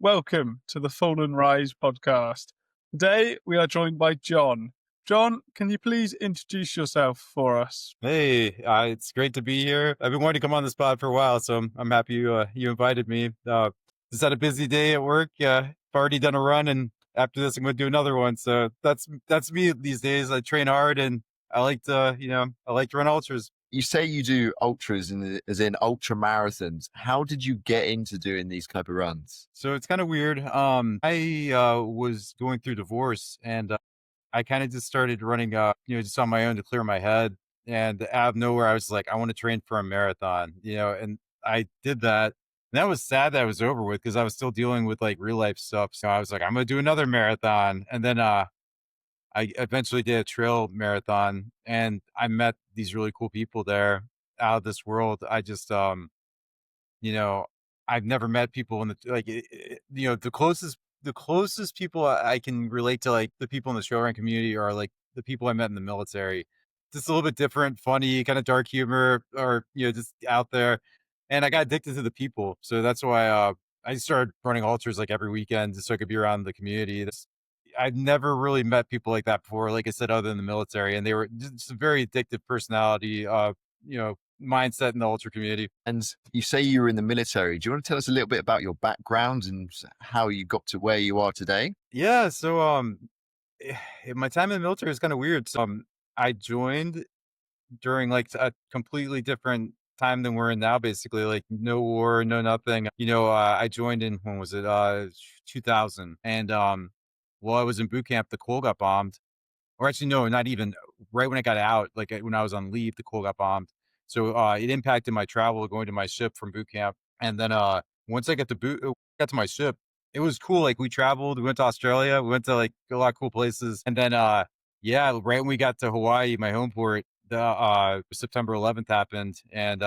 Welcome to the Fall and Rise podcast. Today we are joined by John. John, can you please introduce yourself for us? Hey, it's great to be here. I've been wanting to come on this pod for a while, so I'm happy you invited me. Just had a busy day at work. I've already done a run, and after this, I'm going to do another one. So that's me these days. I train hard, and I like to run ultras. You say you do ultras as in ultra marathons. How did you get into doing these type of runs? So it's kind of weird. I was going through divorce, and I kind of just started running, just on my own to clear my head. And out of nowhere, I was like, I want to train for a marathon, and I did that. And that was sad that it was over with because I was still dealing with like real life stuff. So I was like, I'm going to do another marathon. And then I eventually did a trail marathon and I met these really cool people there out of this world. You know, I've never met people in the like, the closest people I can relate to, like the people in the trail running community, are like the people I met in the military. Just a little bit different, funny, kind of dark humor, or just out there. And I got addicted to the people, so that's why I started running ultras like every weekend, just so I could be around the community. I've never really met people like that before, like I said, other than the military, and they were just a very addictive personality, mindset in the ultra community. And you say you were in the military. Do you want to tell us a little bit about your background and how you got to where you are today? Yeah, so my time in the military is kind of weird. So I joined during like a completely different time than we're in now, basically, like no war, no nothing. I joined in, when was it? 2000. And while I was in boot camp, the Cole got bombed. Or actually, no, not even. Right when I got out, like when I was on leave, the Cole got bombed. So it impacted my travel going to my ship from boot camp. And then once I got to my ship, it was cool. Like we traveled, we went to Australia, we went to like a lot of cool places. And then yeah, right when we got to Hawaii, my home port, the September 11th happened. And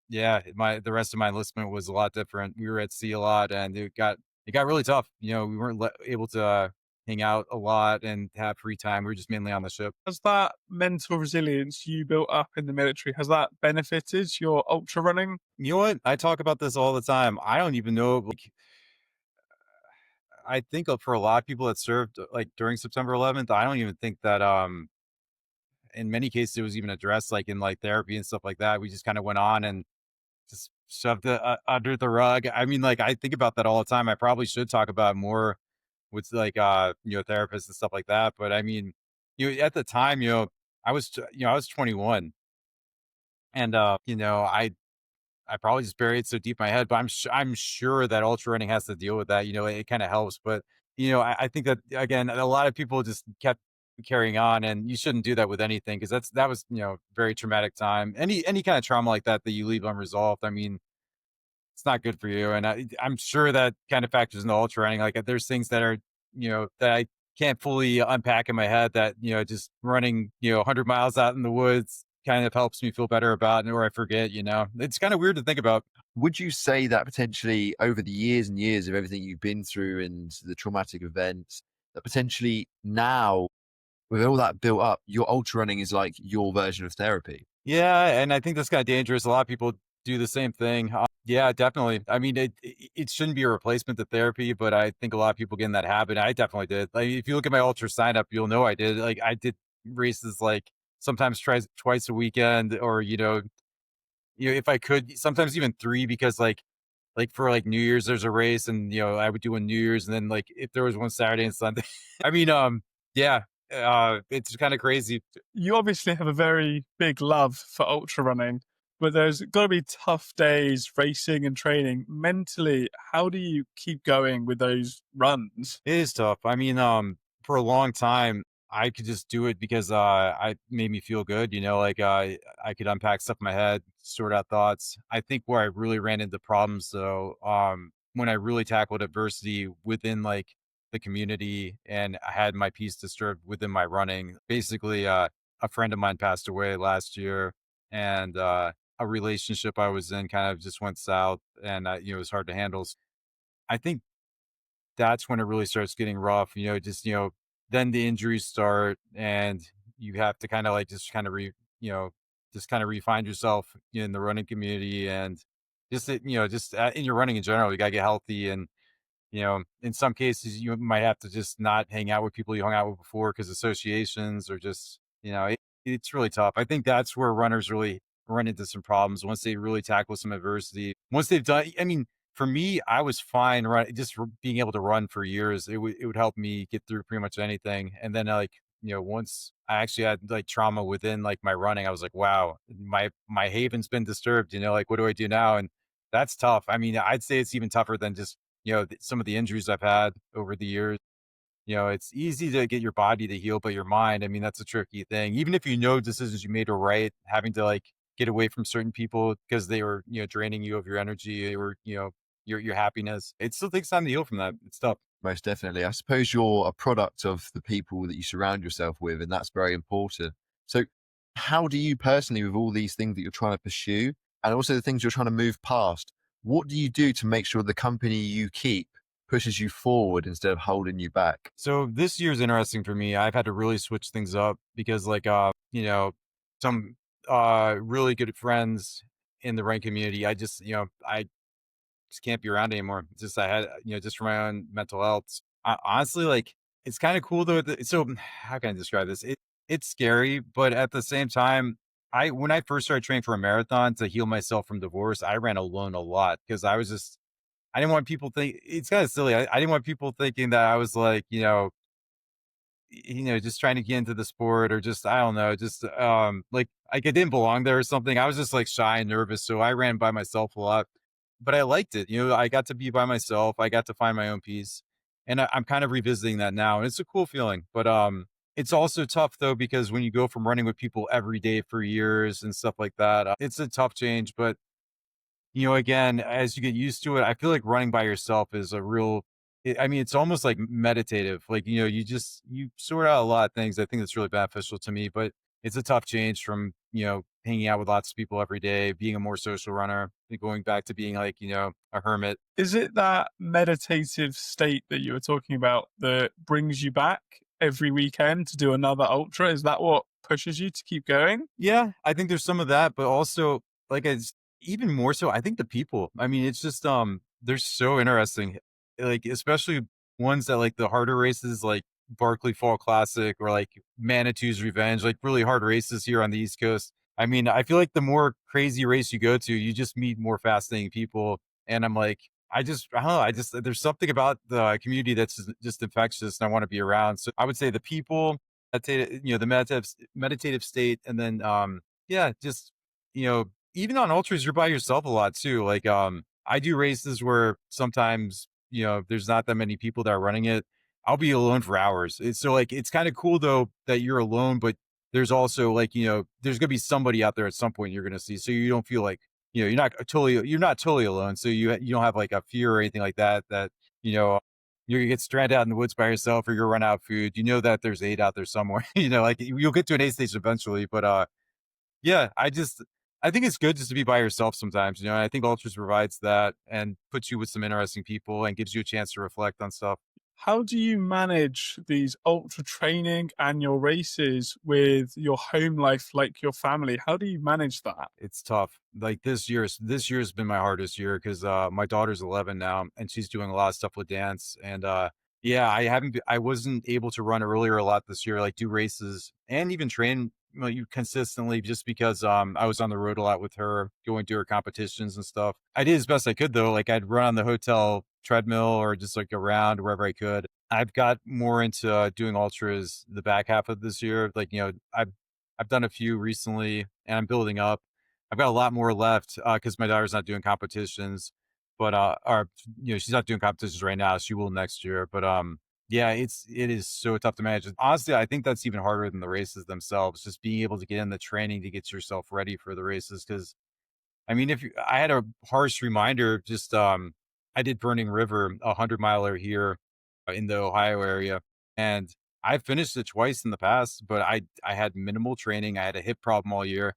yeah, the rest of my enlistment was a lot different. We were at sea a lot, and it got really tough. We weren't able to hang out a lot and have free time. We were just mainly on the ship. Has that mental resilience you built up in the military, has that benefited your ultra running? You know what? I talk about this all the time. I don't even know. Like, I think for a lot of people that served like during September 11th, I don't even think that in many cases it was even addressed like in like therapy and stuff like that. We just kind of went on and just shoved it under the rug. I mean, like I think about that all the time. I probably should talk about it more with like therapists and stuff like that. But I mean, at the time, I was 21, and I probably just buried it so deep in my head. But I'm sure that ultra running has to deal with that. It kind of helps. But I think that again, a lot of people just kept carrying on, and you shouldn't do that with anything, because that was very traumatic time. Any kind of trauma like that you leave unresolved, I mean, it's not good for you. And I'm sure that kind of factors into ultra running. Like there's things that are, that I can't fully unpack in my head, that, just running, 100 miles out in the woods kind of helps me feel better about it, or I forget, it's kind of weird to think about. Would you say that potentially over the years and years of everything you've been through and the traumatic events, that potentially now, with all that built up, your ultra running is like your version of therapy? Yeah. And I think that's kind of dangerous. A lot of people do the same thing. Yeah, definitely. I mean, it shouldn't be a replacement to therapy, but I think a lot of people get in that habit. I definitely did. Like, if you look at my ultra sign up, you'll know I did. Like, I did races like sometimes twice a weekend, or if I could, sometimes even three, because like for like New Year's, there's a race, and I would do one New Year's, and then like if there was one Saturday and Sunday. I mean, yeah, it's kind of crazy. You obviously have a very big love for ultra running, but there's got to be tough days racing and training. Mentally, how do you keep going with those runs? It is tough. I mean, for a long time, I could just do it because I made me feel good. Like I could unpack stuff in my head, sort out thoughts. I think where I really ran into problems, though, when I really tackled adversity within like the community, and I had my piece disturbed within my running. Basically, a friend of mine passed away last year, and a relationship I was in kind of just went south, and it was hard to handle. I think that's when it really starts getting rough, then the injuries start, and you have to kind of like just kind of just kind of refine yourself in the running community, and just in your running in general, you gotta get healthy. And In some cases, you might have to just not hang out with people you hung out with before because associations or just, it's really tough. I think that's where runners really run into some problems once they really tackle some adversity. Once they've done, I mean, for me, I was fine just being able to run for years. It would help me get through pretty much anything. And then like, once I actually had like trauma within like my running, I was like, wow, my haven's been disturbed, like what do I do now? And that's tough. I mean, I'd say it's even tougher than just, some of the injuries I've had over the years. It's easy to get your body to heal, but your mind, I mean, that's a tricky thing. Even if you know decisions you made are right, having to like get away from certain people because they were, draining you of your energy or, your happiness. It still takes time to heal from that. It's tough. Most definitely. I suppose you're a product of the people that you surround yourself with, and that's very important. So, how do you personally, with all these things that you're trying to pursue, and also the things you're trying to move past, what do you do to make sure the company you keep pushes you forward instead of holding you back? So this year's interesting for me. I've had to really switch things up because like some really good friends in the running community, I just can't be around anymore. It's just I had, just for my own mental health. Honestly, like it's kind of cool though. So how can I describe this? It's scary, but at the same time, when I first started training for a marathon to heal myself from divorce, I ran alone a lot because I didn't want people think it's kind of silly. I didn't want people thinking that I was like, just trying to get into the sport or just, I don't know, just, like I didn't belong there or something. I was just like shy and nervous. So I ran by myself a lot, but I liked it. I got to be by myself. I got to find my own peace and I'm kind of revisiting that now. And it's a cool feeling, but, it's also tough though, because when you go from running with people every day for years and stuff like that, it's a tough change, but again, as you get used to it, I feel like running by yourself is a real I mean, it's almost like meditative. Like, you sort out a lot of things. I think that's really beneficial to me, but it's a tough change from, hanging out with lots of people every day, being a more social runner, and going back to being like, a hermit. Is it that meditative state that you were talking about that brings you back every weekend to do another ultra? Is that what pushes you to keep going? Yeah, I think there's some of that, but also like it's even more so, I think the people. I mean, it's just they're so interesting. Like especially ones that like the harder races like Barkley Fall Classic or like Manitou's Revenge, like really hard races here on the East Coast. I mean, I feel like the more crazy race you go to, you just meet more fascinating people. And I'm like, I don't know, there's something about the community that's just infectious and I want to be around. So I would say the people, the meditative state, and then yeah, just even on ultras, you're by yourself a lot too. Like I do races where sometimes there's not that many people that are running it. I'll be alone for hours. So like it's kind of cool though that you're alone, but there's also like there's gonna be somebody out there at some point you're gonna see, so you don't feel like you're not totally alone. So you don't have like a fear or anything like that you know you're gonna get stranded out in the woods by yourself or you're run out of food. You know that there's aid out there somewhere. Like you'll get to an aid station eventually. But yeah, I think it's good just to be by yourself sometimes. I think Ultras provides that and puts you with some interesting people and gives you a chance to reflect on stuff. How do you manage these ultra training and your races with your home life, like your family? How do you manage that? It's tough. Like this year's been my hardest year because my daughter's 11 now and she's doing a lot of stuff with dance. And yeah, I wasn't able to run earlier a lot this year, like do races and even train you consistently just because I was on the road a lot with her, going to her competitions and stuff. I did as best I could though. Like I'd run on the hotel treadmill or just like around wherever I could. I've got more into doing ultras the back half of this year. Like, I've done a few recently and I'm building up. I've got a lot more left because my daughter's not doing competitions, but or she's not doing competitions right now. She will next year. But yeah, it is so tough to manage. Honestly, I think that's even harder than the races themselves. Just being able to get in the training to get yourself ready for the races. Because I mean, I had a harsh reminder. Just I did Burning River, 100 miler here in the Ohio area, and I finished it twice in the past. But I had minimal training. I had a hip problem all year,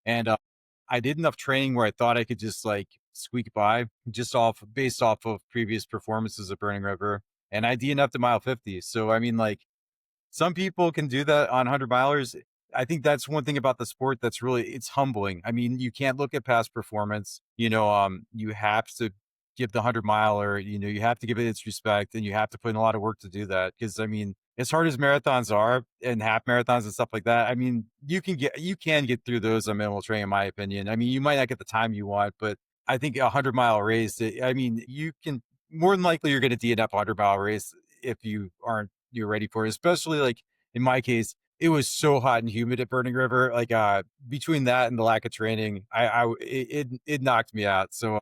and I did enough training where I thought I could just like squeak by just based off of previous performances at Burning River. And I DNF'd at mile 50. So, I mean, like some people can do that on 100 milers. I think that's one thing about the sport that's really, it's humbling. I mean, you can't look at past performance, you have to give the 100 miler, you have to give it its respect, and you have to put in a lot of work to do that. Cause I mean, as hard as marathons are and half marathons and stuff like that, I mean, you can get through those on minimal training, in my opinion. I mean, you might not get the time you want, but I think a 100 mile race, I mean, you can more than likely you're going to DNF a 100 mile race if you're ready for it, especially like in my case, it was so hot and humid at Burning River. Like, between that and the lack of training, it knocked me out. So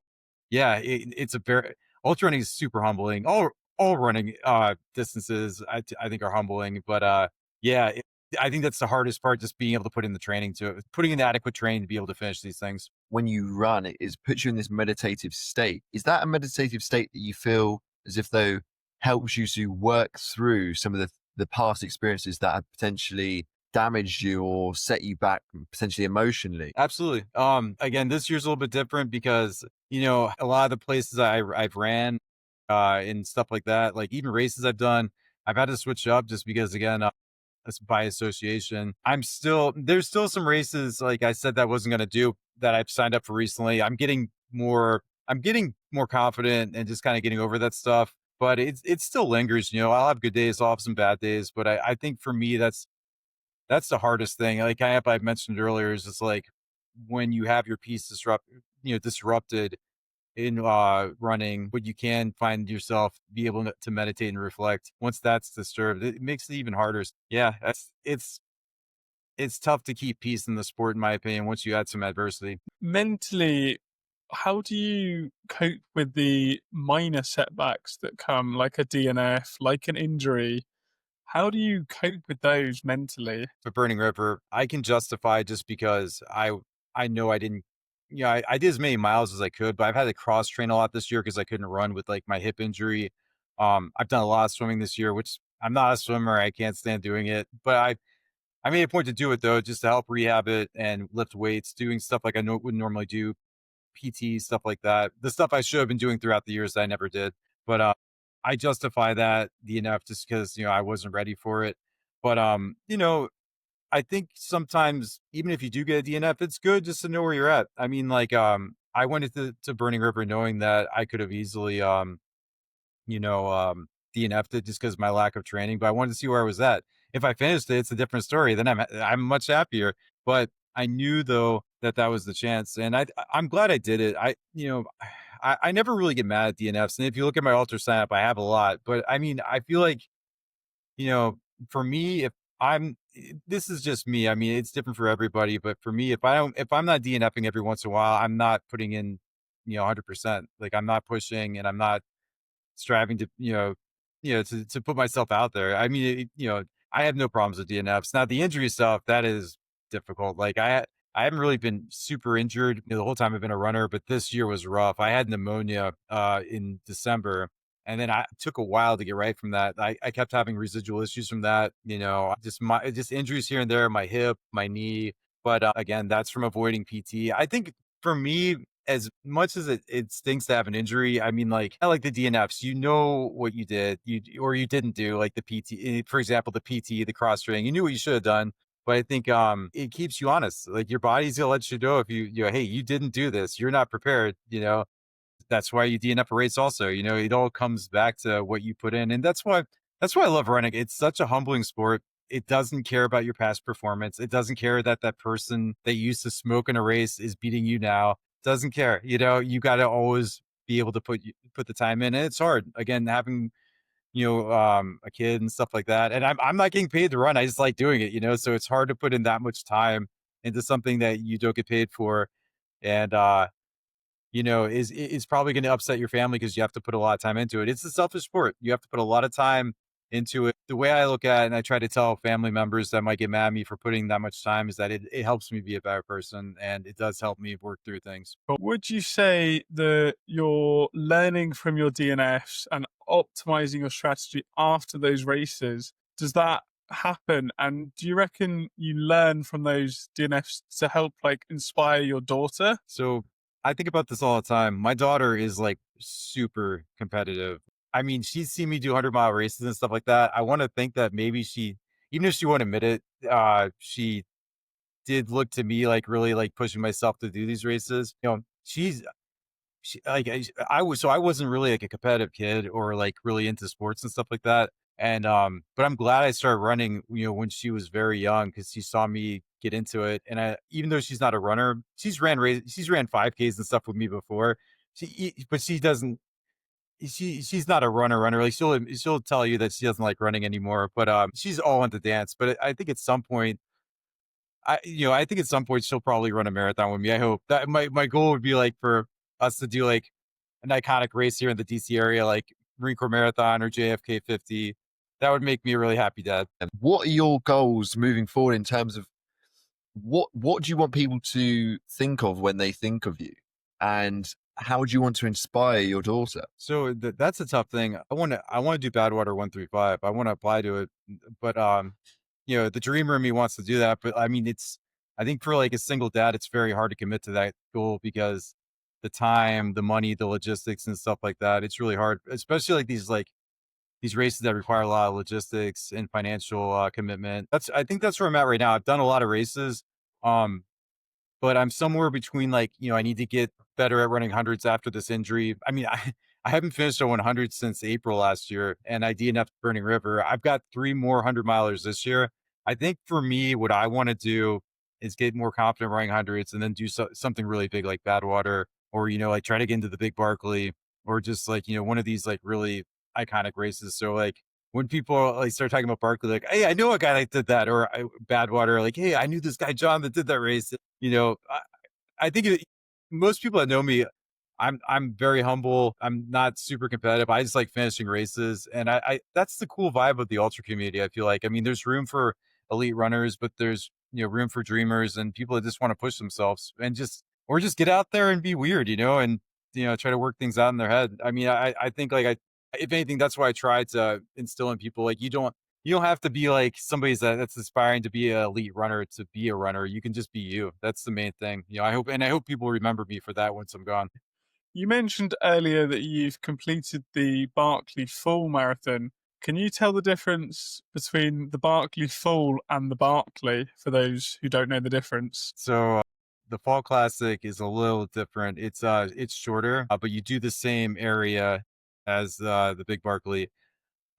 yeah, it's a very ultra running is super humbling. All running distances I think are humbling, but yeah, I think that's the hardest part, just being able to put in the training to it, putting in adequate training to be able to finish these things. When you run, it puts you in this meditative state. Is that a meditative state that you feel as if though helps you to work through some of the past experiences that have potentially damaged you or set you back potentially emotionally? Absolutely. Again, this year's a little bit different because a lot of the places I've ran and stuff like that, like even races I've done, I've had to switch up just because again, that's by association. There's still some races, like I said, that I wasn't going to do that I've signed up for recently. I'm getting more confident and just kind of getting over that stuff, but it still lingers. I'll have good days, I'll have some bad days, but I think for me, that's the hardest thing. Like I've mentioned earlier, is just like when you have your peace disrupted in running, but you can find yourself be able to meditate and reflect. Once that's disturbed, it makes it even harder. Yeah, it's tough to keep peace in the sport, in my opinion, once you add some adversity. Mentally, how do you cope with the minor setbacks that come, like a DNF, like an injury? How do you cope with those mentally? For Burning River, I can justify just because I know I didn't. I did as many miles as I could, but I've had to cross train a lot this year because I couldn't run with like my hip injury. I've done a lot of swimming this year, which I'm not a swimmer. I can't stand doing it, but I made a point to do it though, just to help rehab it and lift weights, doing stuff like I know would normally do, PT, stuff like that. The stuff I should have been doing throughout the years that I never did. But I justify that the enough just because, I wasn't ready for it. But I think sometimes even if you do get a DNF, it's good just to know where you're at. I mean, like I went into to Burning River knowing that I could have easily you know, um, DNF'd it just because of my lack of training, but I wanted to see where I was at. If I finished it, it's a different story. Then I'm much happier. But I knew though that that was the chance, and I'm glad I did it. I never really get mad at DNFs, and if you look at my ultra sign up, I have a lot. But I mean, I feel like you know, for me, if this is just me. I mean, it's different for everybody, but for me, if I'm not DNFing every once in a while, I'm not putting in 100%. Like I'm not pushing, and I'm not striving to, to put myself out there. I mean, I have no problems with DNFs. Now, the injury stuff, that is difficult. Like I haven't really been super injured the whole time I've been a runner, but this year was rough. I had pneumonia in December, and then I took a while to get right from that. I kept having residual issues from that, just injuries here and there, my hip, my knee. But again, that's from avoiding PT. I think for me, as much as it stinks to have an injury, I mean, like I like the DNFs. You know what you did, or you didn't do, like the PT, for example, the PT, the cross training. You knew what you should have done, but I think it keeps you honest. Like your body's gonna let you know if hey, you didn't do this, you're not prepared. That's why you DNF a race. Also, it all comes back to what you put in, and that's why I love running. It's such a humbling sport. It doesn't care about your past performance. It doesn't care that that person that used to smoke in a race is beating you now. Doesn't care. You got to always be able to put the time in, and it's hard. Again, having a kid and stuff like that, and I'm not getting paid to run. I just like doing it. So it's hard to put in that much time into something that you don't get paid for, and is probably going to upset your family because you have to put a lot of time into it. It's a selfish sport. You have to put a lot of time into it. The way I look at it, and I try to tell family members that might get mad at me for putting that much time, is that it helps me be a better person, and it does help me work through things. But would you say that you're learning from your DNFs and optimizing your strategy after those races? Does that happen? And do you reckon you learn from those DNFs to help like inspire your daughter? So I think about this all the time. My daughter is like super competitive. I mean, she's seen me do 100-mile races and stuff like that. I want to think that maybe even if she won't admit it, she did look to me like really like pushing myself to do these races. She's I wasn't really like a competitive kid or like really into sports and stuff like that. And but I'm glad I started running, when she was very young because she saw me get into it. And even though she's not a runner, she's ran 5Ks and stuff with me before. But she doesn't. She's not a runner. Like she'll tell you that she doesn't like running anymore. But she's all into dance. But I think at some point I think at some point she'll probably run a marathon with me. I hope that my goal would be like for us to do like an iconic race here in the DC area, like Marine Corps Marathon or JFK 50. That would make me a really happy dad. And what are your goals moving forward in terms of what do you want people to think of when they think of you? And how do you want to inspire your daughter? So that's a tough thing. I want to do Badwater 135. I want to apply to it, but the dreamer in me wants to do that. But I mean, I think for like a single dad, it's very hard to commit to that goal because the time, the money, the logistics and stuff like that. It's really hard, especially like these races that require a lot of logistics and financial commitment. I think that's where I'm at right now. I've done a lot of races. Um, but I'm somewhere between like, I need to get better at running hundreds after this injury. I mean, I haven't finished a 100 since April last year, and I DNF'd Burning River. I've got 3 more 100 milers this year. I think for me, what I want to do is get more confident running hundreds and then do something really big like Badwater or, like try to get into the Big Barkley or just like, one of these like really iconic races. So like when people like start talking about Barkley, like, hey, I know a guy that did that, or Badwater, like, hey, I knew this guy John that did that race. I think most people that know me, I'm very humble. I'm not super competitive. I just like finishing races, and I that's the cool vibe of the ultra community. I feel like, I mean, there's room for elite runners, but there's room for dreamers and people that just want to push themselves and just get out there and be weird, and try to work things out in their head. I mean, I think like if anything, that's why I try to instill in people like you don't have to be like that's aspiring to be an elite runner to be a runner. You can just be you. That's the main thing. I hope people remember me for that once I'm gone. You mentioned earlier that you've completed the Barkley Full Marathon. Can you tell the difference between the Barkley Full and the Barkley for those who don't know the difference? So the Fall Classic is a little different. It's shorter, but you do the same area as the Big Barkley.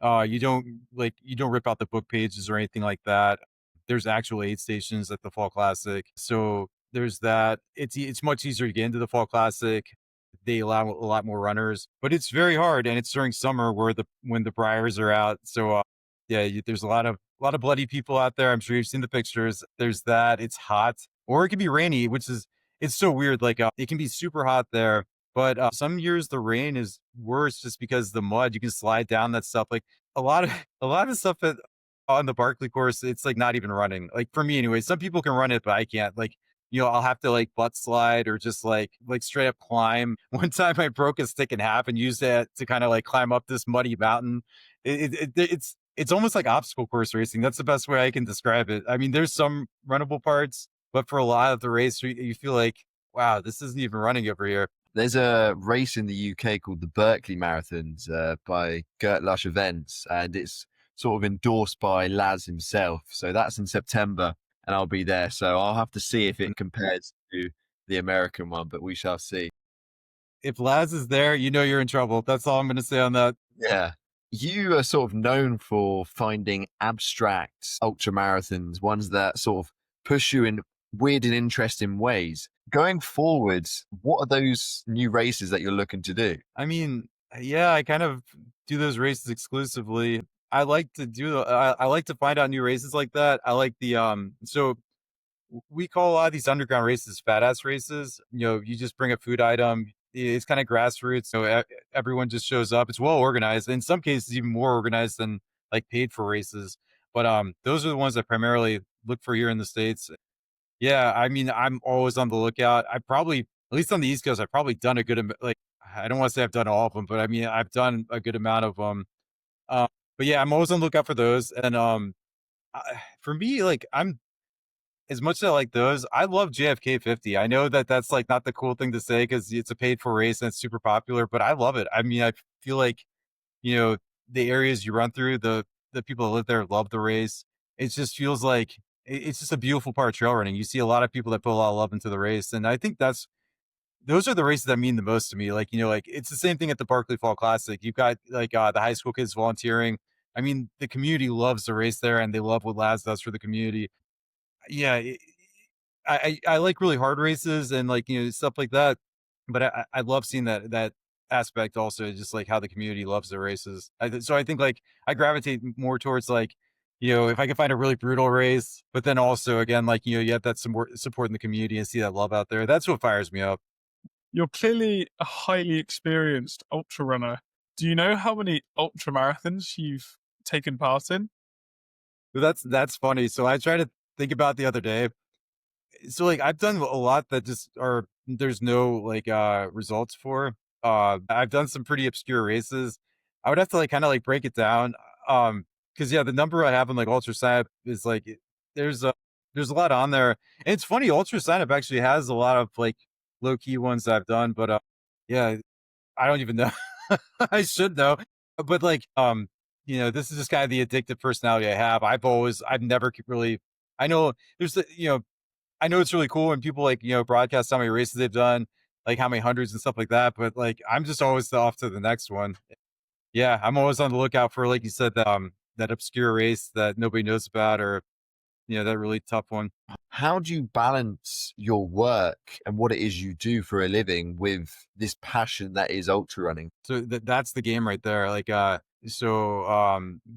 You don't rip out the book pages or anything like that. There's actual aid stations at the Fall Classic. So there's that. It's much easier to get into the Fall Classic. They allow a lot more runners, but it's very hard and it's during summer when the briars are out. So yeah, there's a lot of bloody people out there. I'm sure you've seen the pictures. There's that. It's hot or it can be rainy, it's so weird. Like it can be super hot there, but some years the rain is worse just because the mud, you can slide down that stuff. Like a lot of a lot of stuff on the Barkley course, it's like not even running. Like for me anyway, some people can run it, but I can't. Like, I'll have to like butt slide or just like straight up climb. One time I broke a stick in half and used it to kind of like climb up this muddy mountain. It's almost like obstacle course racing. That's the best way I can describe it. I mean, there's some runnable parts, but for a lot of the race, you feel like, wow, this isn't even running over here. There's a race in the UK called the Berkeley Marathons by Gert Lush Events, and it's sort of endorsed by Laz himself. So that's in September, and I'll be there. So I'll have to see if it compares to the American one, but we shall see. If Laz is there, you're in trouble. That's all I'm going to say on that. Yeah. You are sort of known for finding abstract ultra marathons, ones that sort of push you in weird and interesting ways. Going forward, what are those new races that you're looking to do? I mean, yeah, I kind of do those races exclusively. I like to find out new races like that. I like so we call a lot of these underground races fat ass races. You just bring a food item. It's kind of grassroots. So everyone just shows up. It's well organized. In some cases, even more organized than like paid for races. But those are the ones I primarily look for here in the States. Yeah, I mean, I'm always on the lookout. I probably, at least on the East Coast, I've probably done a good amount. Like, I don't want to say I've done all of them, but I mean, I've done a good amount of them. Uh, but yeah, I'm always on the lookout for those. And for me, like, I'm as much as I like those, I love JFK 50. I know that that's like not the cool thing to say because it's a paid for race and it's super popular, but I love it. I mean, I feel like you know the areas you run through, the people that live there love the race. It just feels like it's just a beautiful part of trail running. You see a lot of people that put a lot of love into the race, and I think those are the races that mean the most to me. Like, like it's the same thing at the Barkley Fall Classic. You've got like the high school kids volunteering. I mean, the community loves the race there, and they love what Laz does for the community. Yeah, I like really hard races and like stuff like that. But I love seeing that aspect also, just like how the community loves the races. So I think like I gravitate more towards like if I can find a really brutal race, but then also again like you have that support in the community and see that love out there. That's what fires me up. You're clearly a highly experienced ultra runner. Do you know how many ultra marathons you've taken part in? But that's funny. So I tried to think about the other day. So like I've done a lot that just are there's no like results for. I've done some pretty obscure races. I would have to like kind of like break it down. Because yeah, the number I have on like Ultra Sign Up is like there's a there's a lot on there. And it's funny, Ultra Sign Up actually has a lot of like low key ones that I've done, but yeah, I don't even know. I should know. But like this is just kind of the addictive personality I have. I've never really I know there's I know it's really cool when people like, broadcast how many races they've done, like how many hundreds and stuff like that. But like, I'm just always off to the next one. Yeah. I'm always on the lookout for, like you said, that obscure race that nobody knows about or, that really tough one. How do you balance your work and what it is you do for a living with this passion that is ultra running? So that's the game right there. Like,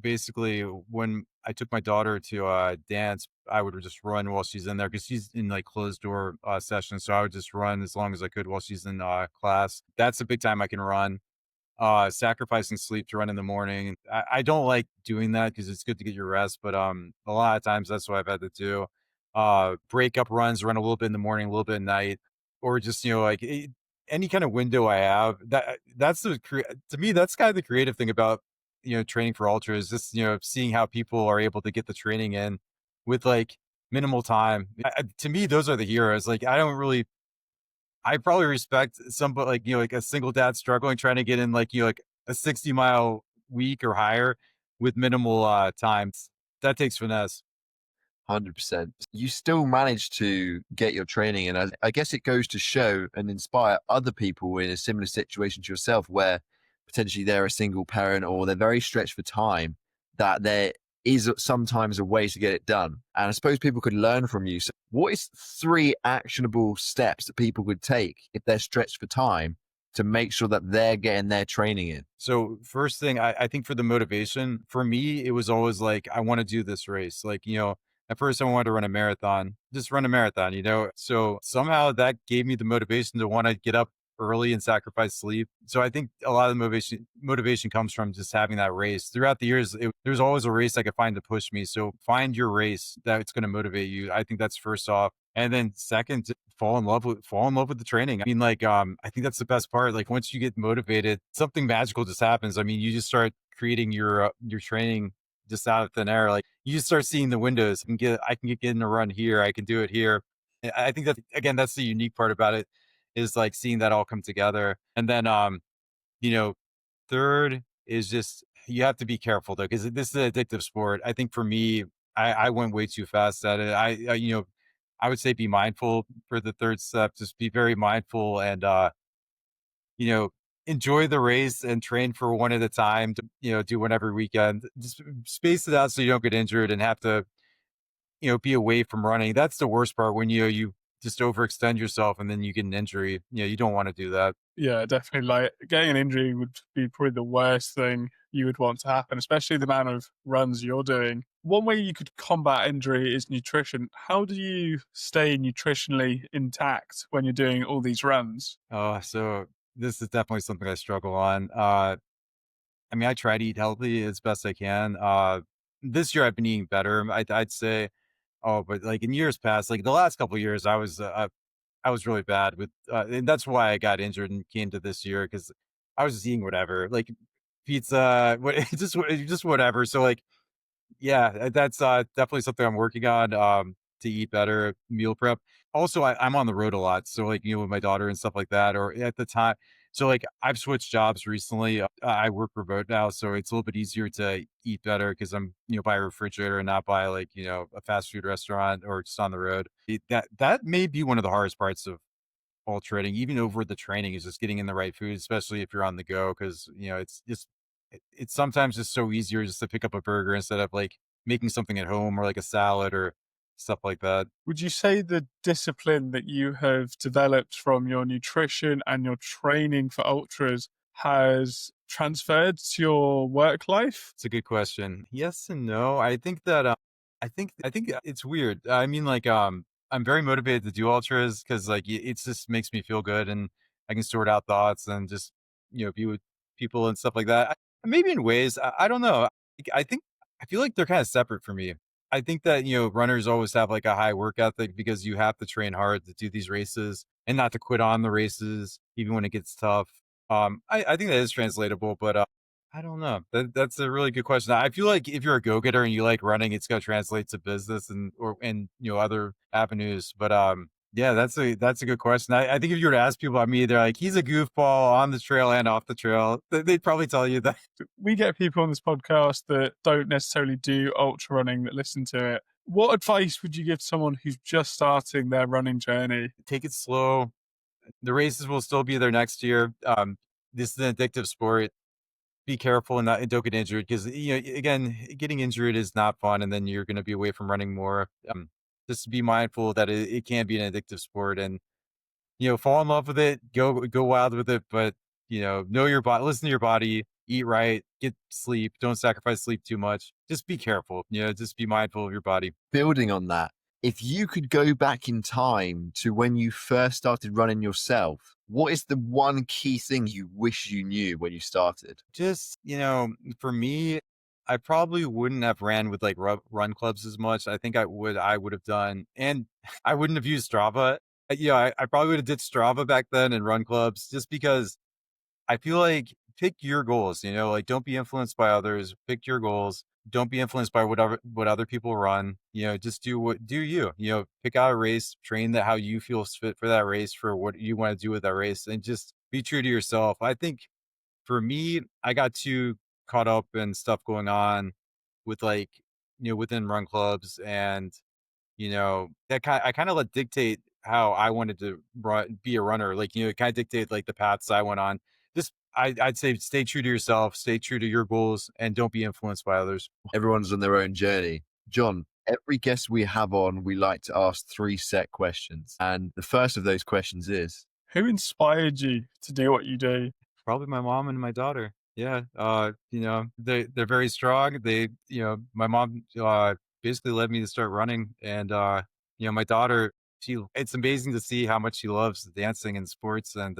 basically when I took my daughter to, dance, I would just run while she's in there because she's in like closed door, sessions. So I would just run as long as I could while she's in, class. That's a big time I can run. Sacrificing sleep to run in the morning. I don't like doing that because it's good to get your rest, but a lot of times that's what I've had to do. Break up runs, run a little bit in the morning, a little bit at night, or just like any kind of window I have. That's to me that's kind of the creative thing about training for ultra is just seeing how people are able to get the training in with like minimal time. To me, those are the heroes. Like I don't really I probably respect somebody like, like a single dad struggling, trying to get in like, like a 60-mile week or higher with minimal times. That takes finesse. 100%. You still manage to get your training. And I guess it goes to show and inspire other people in a similar situation to yourself, where potentially they're a single parent or they're very stretched for time, that there is sometimes a way to get it done. And I suppose people could learn from you. So what is 3 actionable steps that people could take if they're stretched for time to make sure that they're getting their training in? So first thing, I think for the motivation, for me, it was always like, I want to do this race. Like, at first I wanted to run a marathon, just run a marathon. So somehow that gave me the motivation to want to get up early and sacrifice sleep. So I think a lot of the motivation comes from just having that race. Throughout the years, there's always a race I could find to push me. So find your race that's going to motivate you. I think that's first off. And then second, fall in love with the training. I mean, like, I think that's the best part. Like once you get motivated, something magical just happens. I mean, you just start creating your training just out of thin air. Like you just start seeing the windows and I can get in a run here. I can do it here. I think that again, that's the unique part about it is like seeing that all come together. And then, you know, third is just you have to be careful though, because this is an addictive sport. I think for me, I went way too fast at it. I would say be mindful for the third step. Just be very mindful and you know, enjoy the race and train for one at a time. To, do one every weekend. Just space it out so you don't get injured and have to be away from running. That's the worst part when you just overextend yourself and then you get an injury. You don't want to do that. Yeah, definitely. Like getting an injury would be probably the worst thing you would want to happen, especially the amount of runs you're doing. One way you could combat injury is nutrition. How do you stay nutritionally intact when you're doing all these runs? So this is definitely something I struggle on. I mean, I try to eat healthy as best I can. This year I've been eating better. I'd say. Oh, but like in years past, like the last couple of years, I was really bad with, and that's why I got injured and came to this year because I was just eating whatever, like pizza, what just whatever. So like, yeah, that's definitely something I'm working on. To eat better, meal prep. Also, I'm on the road a lot, so like with my daughter and stuff like that. Or at the time, so like I've switched jobs recently. I work remote now, so it's a little bit easier to eat better because I'm by a refrigerator and not by like a fast food restaurant or just on the road. That may be one of the hardest parts of ultra running, even over the training, is just getting in the right food, especially if you're on the go. Cause, it's just, it's sometimes just so easier just to pick up a burger instead of like making something at home or like a salad or stuff like that. Would you say the discipline that you have developed from your nutrition and your training for ultras has transferred to your work life? It's a good question. Yes and no. I think that I think it's weird. I mean, like, I'm very motivated to do ultras because like it just makes me feel good and I can sort out thoughts and just be with people and stuff like that. Maybe in ways I don't know. I think I feel like they're kind of separate for me. I think that runners always have like a high work ethic because you have to train hard to do these races and not to quit on the races even when it gets tough. I think that is translatable, but I don't know. That's a really good question. I feel like if you're a go-getter and you like running, it's gonna translate to business and other avenues. But yeah, that's a good question. I think if you were to ask people about me, they're like, he's a goofball on the trail and off the trail. They'd probably tell you that. We get people on this podcast that don't necessarily do ultra running that listen to it. What advice would you give to someone who's just starting their running journey? Take it slow. The races will still be there next year. This is an addictive sport. Be careful and don't get injured because again, getting injured is not fun, and then you're going to be away from running more. Just be mindful that it can be an addictive sport, and fall in love with it, go wild with it, but know your body, listen to your body, eat right, get sleep, don't sacrifice sleep too much. Just be careful, just be mindful of your body. Building on that, if you could go back in time to when you first started running yourself, what is the one key thing you wish you knew when you started? Just for me, I probably wouldn't have ran with like run clubs as much. I think I would have done, and I wouldn't have used Strava. I probably would have did Strava back then and run clubs just because I feel like pick your goals, like don't be influenced by others, pick your goals. Don't be influenced by what other people run. Just do you. Pick out a race, train that how you feel fit for that race, for what you want to do with that race, and just be true to yourself. I think for me, I got too caught up in stuff going on with like, within run clubs and, I kind of let dictate how I wanted to be a runner. Like, it kind of dictate like the paths I went on. Just, I'd say stay true to yourself, stay true to your goals, and don't be influenced by others. Everyone's on their own journey. John, every guest we have on, we like to ask 3 set questions. And the first of those questions is, Who inspired you to do what you do? Probably my mom and my daughter. Yeah. They're very strong. My mom basically led me to start running. And my daughter, it's amazing to see how much she loves dancing and sports. And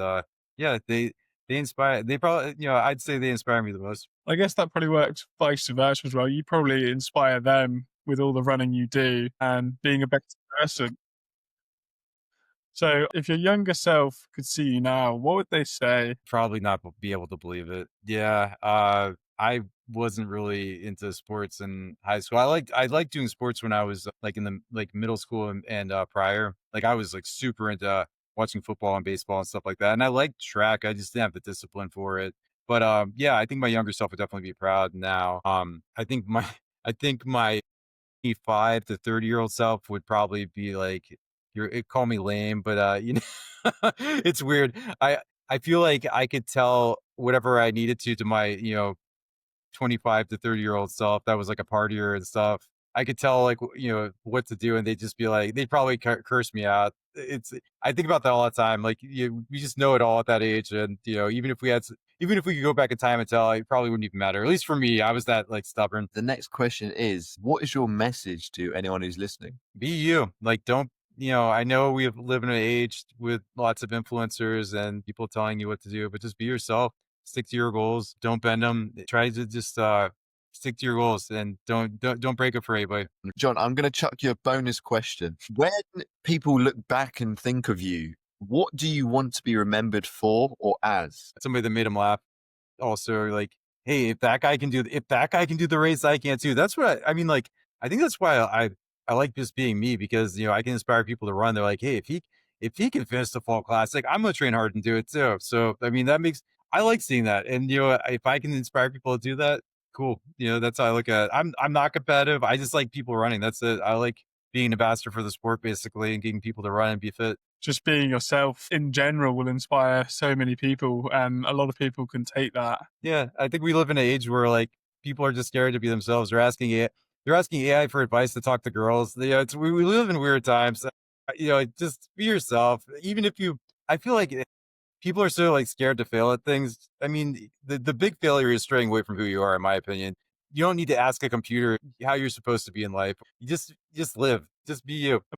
yeah, they inspire, they probably, I'd say they inspire me the most. I guess that probably works vice versa as well. You probably inspire them with all the running you do and being a better person. So if your younger self could see you now, what would they say? Probably not be able to believe it. Yeah. I wasn't really into sports in high school. I liked doing sports when I was like in the like middle school and prior. Like I was like super into watching football and baseball and stuff like that. And I liked track. I just didn't have the discipline for it. But yeah, I think my younger self would definitely be proud now. I think my 25 to 30-year-old self would probably be like, call me lame, but it's weird. I feel like I could tell whatever I needed to my 25 to 30-year-old self that was like a partier and stuff. I could tell like what to do, and they'd just be like, they'd probably curse me out. I think about that all the time. Like we just know it all at that age, and even if we could go back in time and tell, it probably wouldn't even matter. At least for me, I was that like stubborn. the next question is, what is your message to anyone who's listening? Be you. Like don't. I know we live in an age with lots of influencers and people telling you what to do, but just be yourself. Stick to your goals. Don't bend them. Try to just stick to your goals and don't break it for anybody. John, I'm going to chuck you a bonus question. When people look back and think of you, what do you want to be remembered for or as? Somebody that made them laugh. Also, like, hey, if that guy can do the race, I can't too. That's what I mean. Like, I think that's why I like just being me because I can inspire people to run. They're like, hey, if he can finish the fall classic, I'm gonna train hard and do it too. So I mean, I like seeing that, and if I can inspire people to do that, cool. That's how I look at it. I'm not competitive. I just like people running. That's it. I like being an ambassador for the sport basically and getting people to run and be fit. just being yourself in general will inspire so many people, and a lot of people can take that. Yeah, I think we live in an age where like people are just scared to be themselves. They're asking AI for advice to talk to girls. We live in weird times. Just be yourself. Even if you, I feel like people are so like scared to fail at things. I mean, the big failure is straying away from who you are, in my opinion. You don't need to ask a computer how you're supposed to be in life. You just live. Just be you.